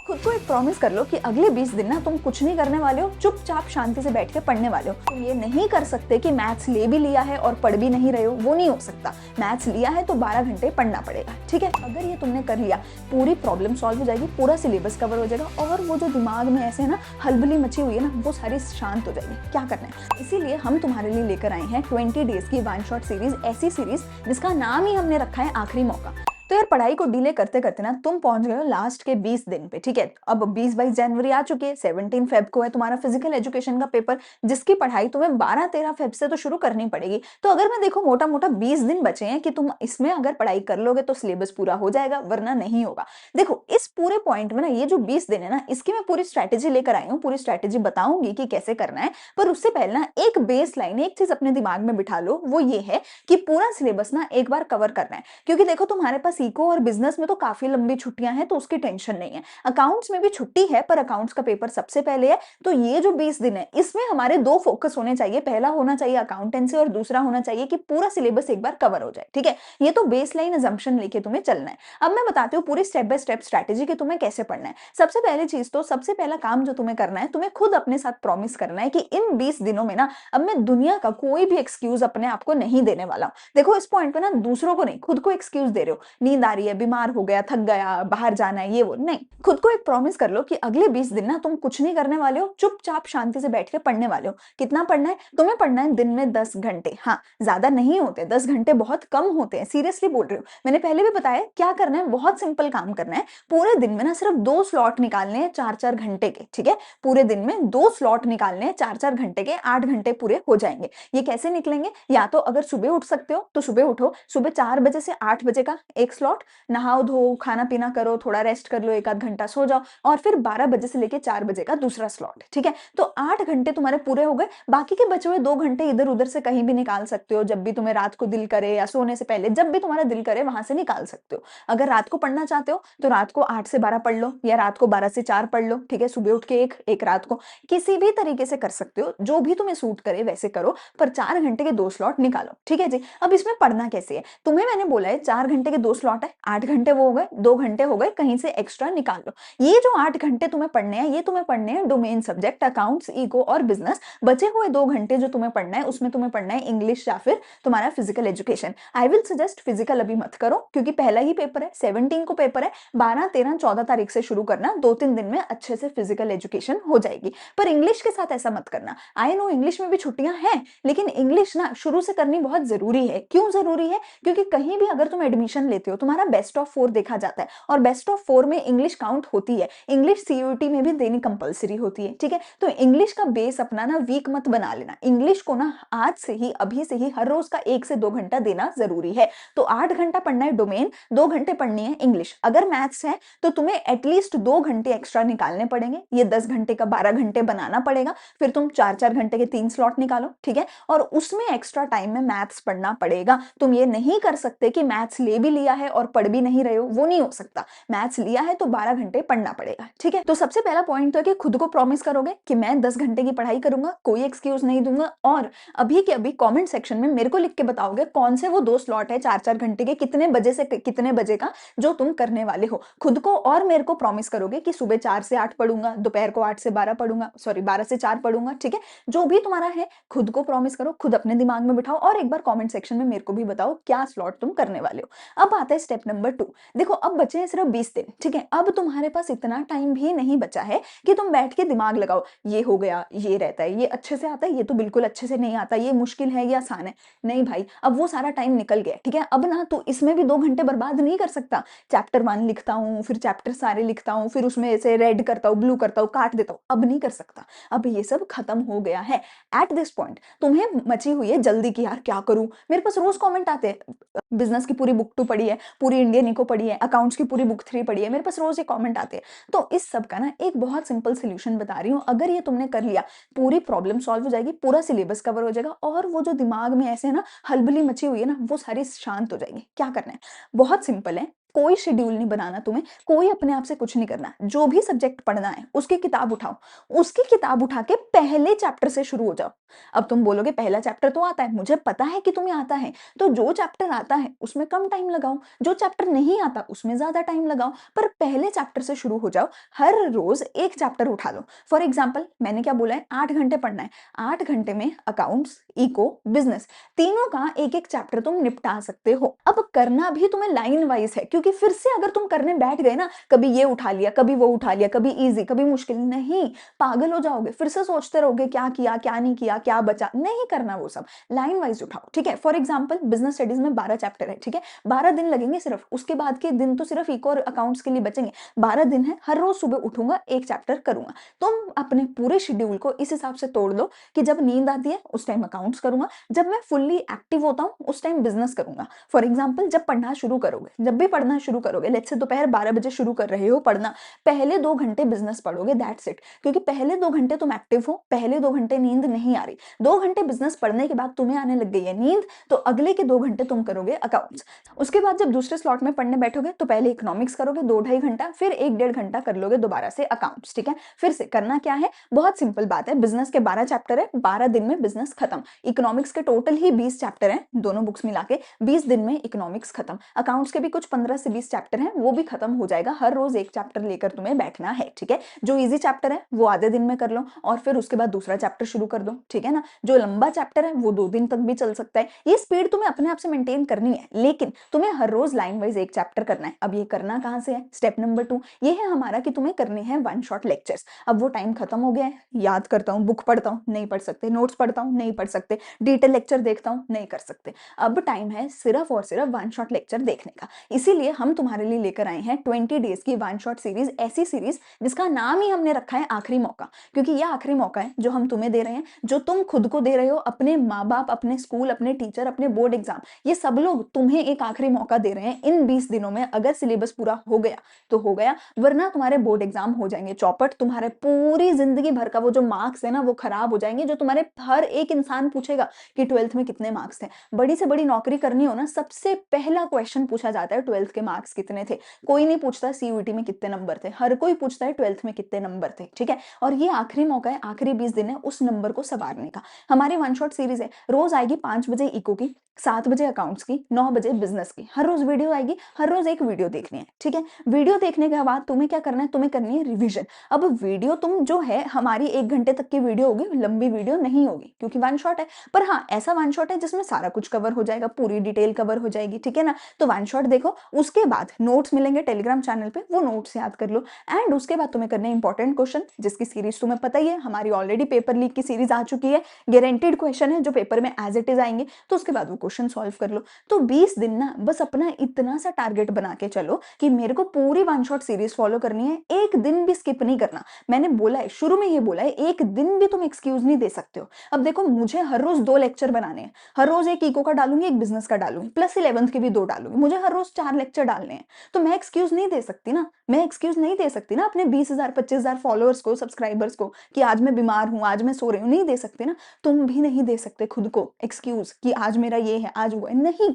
खुद को एक प्रॉमिस कर लो कि अगले 20 दिन ना तुम कुछ नहीं करने वाले हो, चुपचाप शांति से बैठ के पढ़ने वाले हो। तुम ये नहीं कर सकते कि मैथ्स ले भी लिया है और पढ़ भी नहीं रहे हो, वो नहीं हो सकता। मैथ्स लिया है तो 12 घंटे पढ़ना पड़ेगा, ठीक है। अगर ये तुमने कर लिया, पूरी प्रॉब्लम सॉल्व हो जाएगी, पूरा सिलेबस कवर हो जाएगा और वो जो दिमाग में ऐसे है ना हलबली मची हुई है ना, वो सारी शांत हो जाएगी। क्या करना है, इसीलिए हम तुम्हारे लिए लेकर आए हैं 20 डेज की वन शॉट सीरीज, ऐसी सीरीज जिसका नाम ही हमने रखा है आखिरी मौका। तो यार पढ़ाई को डिले करते करते ना तुम पहुंच गए हो लास्ट के 20 दिन पे, ठीक है। अब 20-22 जनवरी आ चुकी है, 17 फेब को है तुम्हारा फिजिकल एजुकेशन का पेपर, जिसकी पढ़ाई तुम्हें 12-13 फेब से तो शुरू करनी पड़ेगी। तो अगर मैं देखो मोटा मोटा 20 दिन बचे हैं कि तुम इसमें अगर पढ़ाई कर लोगे तो सिलेबस पूरा हो जाएगा, वरना नहीं होगा। देखो इस पूरे पॉइंट में ना, ये जो 20 दिन है ना, इसकी मैं पूरी स्ट्रैटेजी लेकर आई हूँ, पूरी स्ट्रैटेजी बताऊंगी कि कैसे करना है। पर उससे पहले ना एक बेस लाइन, एक चीज अपने दिमाग में बिठा लो, वो ये है कि पूरा सिलेबस ना एक बार कवर करना है। क्योंकि देखो तुम्हारे पास इको और बिजनेस में तो काफी लंबी छुट्टियां हैं, तो उसकी टेंशन नहीं है। अकाउंट्स में भी छुट्टी है, पर अकाउंट्स का पेपर सबसे पहले है। तो ये जो 20 दिन है, इसमें हमारे दो फोकस होने चाहिए। पहला होना चाहिए अकाउंटेंसी और दूसरा होना चाहिए कि पूरा सिलेबस एक बार कवर हो जाए, ठीक है। ये तो बेसलाइन अजम्पशन लेके तुम्हें चलना है। अब मैं बताती हूँ पूरी स्टेप बाय स्टेप स्ट्रैटेजी कि तुम्हें कैसे पढ़ना है। सबसे पहली चीज, तो सबसे पहला काम जो तुम्हें करना है, तुम्हें खुद अपने साथ प्रॉमिस करना है कि इन 20 दिनों में ना अब मैं दुनिया का कोई भी एक्सक्यूज अपने आप को नहीं देने वाला हूं। देखो इस पॉइंट पे ना दूसरों को नहीं, खुद को एक्सक्यूज दे रहे हो, नींद आ रही है, बीमार हो गया, थक गया, बाहर जाना है, ये वो नहीं। खुद को एक प्रॉमिस कर लो कि अगले 20 दिन ना तुम कुछ नहीं करने वाले हो, चुपचाप शांति से बैठ के पढ़ने वाले हो। कितना पढ़ना है तुम्हें? पढ़ना है दिन में 10 घंटे। हाँ, ज्यादा नहीं होते, 10 घंटे बहुत कम होते हैं, सीरियसली बोल रही हूँ। मैंने पहले भी बताया क्या करना है, बहुत सिंपल काम करना है। पूरे दिन में ना सिर्फ 2 स्लॉट निकालने हैं 4-4 घंटे के, ठीक है। पूरे दिन में 2 स्लॉट निकालने हैं 4-4 घंटे के, 8 घंटे पूरे हो जाएंगे। ये कैसे निकलेंगे? या तो अगर सुबह उठ सकते हो तो सुबह उठो, सुबह 4 बजे से 8 बजे का एक स्लॉट, नहाओ धो, खाना पीना करो, थोड़ा रेस्ट कर लो, 1 आध घंटा सो जाओ, और फिर 12 बजे से लेके 4 बजे का दूसरा स्लॉट, ठीक है। तो 8 घंटे तुम्हारे पूरे हो गए। बाकी के बचे हुए 2 घंटे इधर उधर से कहीं भी निकाल सकते हो, जब भी तुम्हें रात को दिल करे या सोने से पहले जब भी तुम्हारा दिल करे वहां से निकाल सकते हो। अगर रात को पढ़ना चाहते हो तो रात को 8 से 12 पढ़ लो, या रात को 12 से 4 पढ़ लो, ठीक है। सुबह उठ के एक रात को, किसी भी तरीके से कर सकते हो, जो भी तुम्हें सूट करे वैसे करो, पर 4 घंटे के 2 स्लॉट निकालो, ठीक है जी। अब इसमें पढ़ना कैसे है, तुम्हें मैंने बोला है 4 घंटे के 2 स्लॉट है, 8 घंटे वो हो गए, 2 घंटे हो गए, कहीं से एक्स्ट्रा निकाल लो। ये जो 8 घंटे तुम्हें पढ़ने हैं, ये तुम्हें पढ़ने हैं डोमेन सब्जेक्ट, अकाउंट्स, इको और बिजनेस। बचे हुए 2 घंटे जो तुम्हें पढ़ना है, उसमें तुम्हें पढ़ना है इंग्लिश या फिर तुम्हारा physical education. I will suggest physical अभी मत करो, क्योंकि पहला ही पेपर है, 17 को पेपर है। 12, 13, 14 तारीख से शुरू करना, 2-3 दिन में अच्छे से फिजिकल एजुकेशन हो जाएगी। पर इंग्लिश के साथ ऐसा मत करना। आई नो इंग्लिश में भी छुट्टियां हैं, लेकिन इंग्लिश ना शुरू से करनी बहुत जरूरी है। क्यों जरूरी है? क्योंकि कहीं भी अगर तुम एडमिशन लेते हो, तुम्हारा बेस्ट ऑफ 4 देखा जाता है, और बेस्ट ऑफ 4 में इंग्लिश काउंट होती है। इंग्लिश सीयूईटी में भी देनी कंपलसरी होती है, ठीक है। तो इंग्लिश का बेस अपना ना वीक मत बना लेना। इंग्लिश को ना आज से ही, अभी से ही हर रोज का 1 से 2 घंटा देना जरूरी है। तो 8 घंटा पढ़ना है डोमेन, 2 घंटे पढ़नी है इंग्लिश। अगर मैथ्स है तो तुम्हें एटलीस्ट 2 घंटे एक्स्ट्रा निकालने पड़ेंगे, ये 10 घंटे का 12 घंटे बनाना पड़ेगा। फिर तुम 4-4 घंटे के 3 स्लॉट निकालो, ठीक है। और उसमें एक्स्ट्रा टाइम में मैथ्स पढ़ना पड़ेगा। तुम ये नहीं कर सकते कि मैथ्स ले भी लिया है और पढ़ भी नहीं रहे हो, वो नहीं हो सकता। मैथ्स लिया है तो 12 घंटे पढ़ना पड़ेगा, ठीक है। तो सबसे पहला पॉइंट तो है कि खुद को प्रॉमिस करोगे कि मैं 10 घंटे की पढ़ाई करूंगा, कोई एक्सक्यूज नहीं दूंगा। और अभी के अभी कमेंट सेक्शन में मेरे को लिख के बताओगे कौन से वो 2 स्लॉट है 4-4 घंटे के, कितने बजे से कितने बजे का जो तुम करने वाले हो। खुद को और मेरे को प्रॉमिस करोगे कि सुबह 4 से 8 पढ़ूंगा, दोपहर को 8 से 12 पढ़ूंगा, सॉरी 12 से 4 पढ़ूंगा, ठीक है। जो भी तुम्हारा है खुद को प्रॉमिस करो, खुद अपने दिमाग में बिठाओ, और एक बार कमेंट सेक्शन में मेरे को भी बताओ क्या स्लॉट तुम करने वाले हो। अब आता है स्टेप नंबर 2। देखो अब बचे हैं सिर्फ 20 दिन, ठीक है। अब तुम्हारे पास इतना टाइम भी नहीं बचा है कि तुम बैठ के दिमाग लगाओ, ये हो गया, ये रहता है, ये अच्छे से आता है, ये तो बिल्कुल अच्छे से नहीं आता, ये मुश्किल है, ये आसान है। नहीं भाई, अब वो सारा टाइम निकल गया, ठीक है। अब ना तो इसमें भी 2 घंटे बर्बाद नहीं कर सकता। चैप्टर 1 लिखता हूँ, फिर चैप्टर सारे लिखता हूँ, फिर उसमें से रेड करता हूँ, ब्लू करता हूँ, काट देता हूँ, अब नहीं कर सकता। अब ये सब खत्म हो गया है। एट दिस पॉइंट तुम्हें मची हुई है जल्दी की, यार क्या करूं। मेरे पास रोज कमेंट आते हैं, बिजनेस की पूरी बुक 2 पढ़ी है, पूरी इंडियन इको पढ़ी है, अकाउंट्स की पूरी बुक 3 पढ़ी है, मेरे पास रोज ये कमेंट आते हैं। तो इस सब का ना एक बहुत सिंपल सोल्यूशन बता रही हूँ। अगर ये तुमने कर लिया, पूरी प्रॉब्लम सॉल्व हो जाएगी, पूरा सिलेबस कवर हो जाएगा, और वो जो दिमाग में ऐसे ना हलबली मची हुई है ना, वो सारी शांत हो जाएगी। क्या करना है, बहुत सिंपल है। कोई शेड्यूल नहीं बनाना तुम्हें, कोई अपने आप से कुछ नहीं करना। जो भी सब्जेक्ट पढ़ना है उसकी किताब उठाओ, उसकी किताब उठा के पहले चैप्टर से शुरू हो जाओ। अब तुम बोलोगे पहला चैप्टर तो आता है, मुझे पता है कि तुम्हें आता है, तो जो चैप्टर आता है उसमें कम टाइम लगाओ, जो चैप्टर नहीं आता उसमें ज्यादा टाइम लगाओ, पर पहले चैप्टर से शुरू हो जाओ। हर रोज एक चैप्टर उठा लो। फॉर एग्जाम्पल मैंने क्या बोला है, 8 घंटे पढ़ना है, 8 घंटे में अकाउंट्स, इको, बिजनेस, तीनों का एक एक चैप्टर तुम निपटा सकते हो। अब करना भी तुम्हें लाइन वाइज है, क्योंकि फिर से अगर तुम करने बैठ गए ना, कभी ये उठा लिया, कभी वो उठा लिया, कभी इजी कभी मुश्किल, नहीं, पागल हो जाओगे, फिर से सोचते रहोगे क्या किया क्या नहीं किया, क्या बचा, नहीं करना वो सब, लाइन वाइज उठाओ, ठीक है। फॉर एग्जाम्पल बिजनेस स्टडीज में 12 चैप्टर है, ठीक है, 12 दिन लगेंगे सिर्फ, उसके बाद के दिन तो सिर्फ इको और अकाउंट्स के लिए बचेंगे। 12 दिन है, हर रोज सुबह उठूंगा, एक चैप्टर करूंगा। तुम अपने पूरे शेड्यूल को इस हिसाब से तोड़ लो कि जब नींद आती है उस टाइम अकाउंट्स करूंगा, जब मैं फुल्ली एक्टिव होता हूं उस टाइम बिजनेस करूंगा। फॉर एग्जाम्पल जब पढ़ना शुरू करोगे, जब भी पढ़ना शुरू करोगे, लेट्स से दोपहर 12 बजे शुरू कर रहे हो पढ़ना, पहले 2 घंटे बिजनेस पढ़ोगे, दैट्स इट, क्योंकि पहले 2 घंटे तुम एक्टिव हो, पहले 2 घंटे नींद नहीं आ रही। 2 घंटे बिजनेस पढ़ने के बाद तुम्हें आने लग गई है नींद, तो अगले के 2 घंटे तुम करोगे अकाउंट्स। उसके बाद जब दूसरे स्लॉट में पढ़ने बैठोगे तो पहले इकोनॉमिक्स करोगे 2-2.5 घंटा, फिर 1-1.5 घंटा कर लोगे दोबारा से अकाउंट्स, ठीक है। फिर से करना क्या है, बहुत सिंपल बात है, बिजनेस के 12 चैप्टर है, 12 दिन में बिजनेस खत्म। इकोनॉमिक्स के टोटल ही 20 चैप्टर हैं, दोनों बुक्स मिला के 20 दिन में इकोनॉमिक्स खत्म। अकाउंट्स के भी कुछ 15 से 20 चैप्टर हैं, वो भी खत्म हो जाएगा। हर रोज एक चैप्टर लेकर तुम्हें बैठना है, ठीक है। जो इजी चैप्टर है वो आधे दिन में कर लो, और फिर उसके बाद दूसरा चैप्टर शुरू कर दो, ठीक है ना। जो लंबा चैप्टर है वो 2 दिन तक भी चल सकता है। ये स्पीड तुम्हें अपने आप से मेंटेन करनी है, लेकिन तुम्हें हर रोज लाइन वाइज एक चैप्टर करना है। अब ये करना कहां से है, स्टेप नंबर 2 ये है हमारा कि तुम्हें करने हैं वन शॉट लेक्चर्स। अब वो टाइम खत्म हो गया है, याद करता हूँ, बुक पढ़ता हूँ, नहीं पढ़ सकते, नोट्स पढ़ता हूँ, नहीं पढ़ सकते, डिटेल लेक्चर देखता हूँ, नहीं कर सकते। अब टाइम है सिर्फ और सिर्फ वन शॉट लेक्चर देखने का। इसीलिए हम तुम्हारे लिए लेकर आए हैं 20 डेज की वन शॉट सीरीज, ऐसी सीरीज जिसका नाम ही हमने रखा है आखिरी मौका, क्योंकि यह आखिरी मौका है जो हम तुम्हें दे रहे हैं, जो तुम खुद को दे रहे हो, अपने माँ बाप, अपने स्कूल, अपने टीचर, अपने बोर्ड एग्जाम, ये सब लोग तुम्हें एक आखिरी मौका दे रहे हैं। इन 20 दिनों में अगर सिलेबस पूरा हो गया तो हो गया, वरना तुम्हारे बोर्ड एग्जाम हो जाएंगे चौपट, तुम्हारे पूरी जिंदगी भर का वो जो मार्क्स है ना वो खराब हो जाएंगे। जो तुम्हारे हर एक इंसान पूछेगा कि 12th में कितने मार्क्स थे, बड़ी से बड़ी नौकरी करनी हो ना, सबसे पहला क्वेश्चन पूछा जाता है 12th के मार्क्स कितने थे। कोई नहीं पूछता सीयूईटी में कितने नंबर थे, हर कोई पूछता है 12th में कितने नंबर थे, ठीक है। और ये आखिरी मौका है, आखिरी 20 दिन है उस नंबर को संवारने का। हमारी वन शॉट सीरीज है, रोज आएगी 5 बजे इको की, 7 बजे अकाउंट्स की, 9 बजे बिजनेस की, हर रोज वीडियो आएगी, हर रोज एक वीडियो देखनी है, ठीक है। वीडियो देखने के बाद तुम्हें क्या करना है, तुम्हें करनी है रिवीजन। अब वीडियो तुम जो है हमारी 1 घंटे तक की वीडियो होगी, लंबी वीडियो नहीं होगी क्योंकि वन शॉट है, पर हाँ ऐसा वन शॉट है जिसमें सारा कुछ कवर हो जाएगा, पूरी डिटेल कवर हो जाएगी, ठीक है ना। तो वन शॉट देखो, उसके बाद नोट्स मिलेंगे टेलीग्राम चैनल पे, वो नोट्स याद कर लो, एंड उसके बाद तुम्हें करने इंपॉर्टेंट क्वेश्चन, जिसकी सीरीज तुम्हें पता ही है, हमारी ऑलरेडी पेपर लीक की सीरीज आ चुकी है, गारंटीड क्वेश्चन है जो पेपर में एज इट इज आएंगे, तो उसके बाद वो क्वेश्चन सॉल्व कर लो। तो 20 दिन ना बस अपना इतना सा टारगेट बना के चलो कि मेरे को पूरी वन शॉट सीरीज फॉलो करनी है, एक दिन भी स्किप नहीं करना। मैंने बोला है, शुरू में ये बोला है, एक दिन भी तुम एक्सक्यूज नहीं दे सकते हो। अब देखो मुझे हर रोज 2 लेक्चर बनाने हैं, हर रोज एक इको का डालूंगी, एक बिजनेस का डालूंगी, प्लस 11th के भी 2 डालूंगी, मुझे हर रोज 4 लेक्चर डालने हैं, तो मैं एक्सक्यूज नहीं दे सकती ना, मैं एक्सक्यूज नहीं दे सकती ना अपने 20,000 25,000 फॉलोअर्स को, सब्सक्राइबर्स को, कि आज मैं बीमार हूं, आज मैं सो रही हूं, नहीं दे सकते ना। तुम भी नहीं दे सकते खुद को एक्सक्यूज कि आज मेरा ये है, आज वो है, नहीं।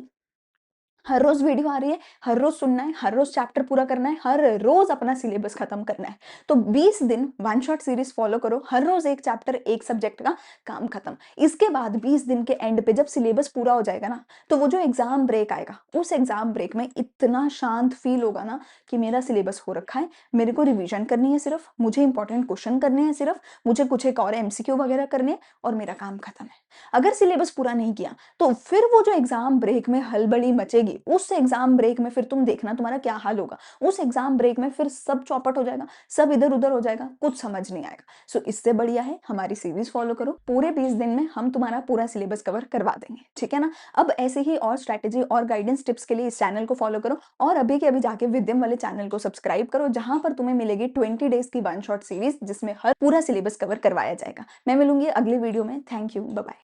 हर रोज वीडियो आ रही है, हर रोज सुनना है, हर रोज चैप्टर पूरा करना है, हर रोज अपना सिलेबस खत्म करना है। तो 20 दिन वन शॉट सीरीज फॉलो करो, हर रोज एक चैप्टर, एक सब्जेक्ट का, काम खत्म। इसके बाद 20 दिन के एंड पे जब सिलेबस पूरा हो जाएगा ना, तो वो जो एग्जाम ब्रेक आएगा, उस एग्जाम ब्रेक में इतना शांत फील होगा ना कि मेरा सिलेबस हो रखा है, मेरे को रिविजन करनी है सिर्फ, मुझे इंपॉर्टेंट क्वेश्चन करने हैं सिर्फ, मुझे कुछ एक और एमसीक्यू वगैरह करने हैं, और मेरा काम खत्म है। अगर सिलेबस पूरा नहीं किया तो फिर वो जो एग्जाम ब्रेक में हलबड़ी मचेगी, उस एग्जाम ब्रेक में फिर तुम देखना तुम्हारा क्या हाल होगा। उस एग्जाम ब्रेक में फिर सब चौपट हो जाएगा, सब इधर उधर हो जाएगा, कुछ समझ नहीं आएगा। सो इससे बढ़िया है हमारी सीरीज फॉलो करो, पूरे 20 दिन में हम तुम्हारा पूरा सिलेबस कवर करवा देंगे, ठीक है ना। अब ऐसे ही और स्ट्रैटेजी और गाइडेंस टिप्स के लिए इस चैनल को फॉलो करो, और अभी के अभी जाके विद्यम वाले चैनल को सब्सक्राइब करो, जहां पर तुम्हें मिलेगी 20 डेज की वन शॉट सीरीज जिसमें हर पूरा सिलेबस कवर करवाया जाएगा। मैं मिलूंगी अगली वीडियो में। Thank you, bye bye.